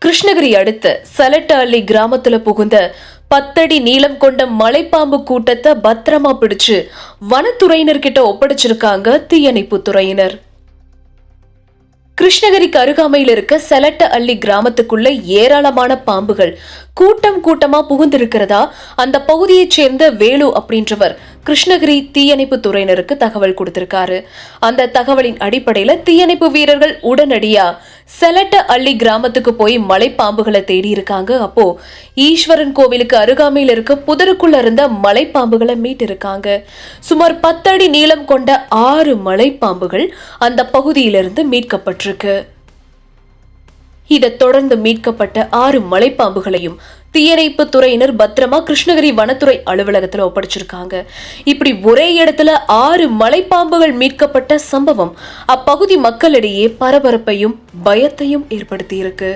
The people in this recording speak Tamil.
கிருஷ்ணகிரி அடுத்த சலட்டஅள்ளி கிராமத்துல புகுந்த 10 அடி நீளம் கொண்ட மலைப்பாம்பு கூட்டத்தை பத்திரமா பிடிச்சு வனத்துறையினர்கிட்ட ஒப்படைச்சிருக்காங்க தீயணைப்பு துறையினர். கிருஷ்ணகிரிக்கு அருகாமையில் இருக்க சலட்டஅள்ளி கிராமத்துக்குள்ள ஏராளமான பாம்புகள் கூட்டம் கூட்டமா புகுந்திருக்கிறதா அந்த பகுதியைச் சேர்ந்த வேலு அப்படின்றவர் கிருஷ்ணகிரி தீயணைப்பு துறையினருக்கு தகவல் கொடுத்திருக்காரு. அந்த தகவலின் அடிப்படையில தீயணைப்பு வீரர்கள் உடனடியா சலட்டஅள்ளி கிராமத்துக்கு போய் மலைப்பாம்புகளை தேடி இருக்காங்க. அப்போ ஈஸ்வரன் கோவிலுக்கு அருகாமையில் இருக்க புதருக்குள்ள இருந்த மலைப்பாம்புகளை மீட்டு இருக்காங்க. சுமார் 10 அடி நீளம் கொண்ட 6 மலைப்பாம்புகள் அந்த பகுதியிலிருந்து மீட்கப்பட்டிருக்கு. இதை தொடர்ந்து மீட்கப்பட்ட 6 மலைப்பாம்புகளையும் தீயணைப்பு துறையினர் பத்திரமா கிருஷ்ணகிரி வனத்துறை அலுவலகத்துல ஒப்படைச்சிருக்காங்க. இப்படி ஒரே இடத்துல 6 மலைப்பாம்புகள் மீட்கப்பட்ட சம்பவம் அப்பகுதி மக்களிடையே பரபரப்பையும் பயத்தையும் ஏற்படுத்தி இருக்கு.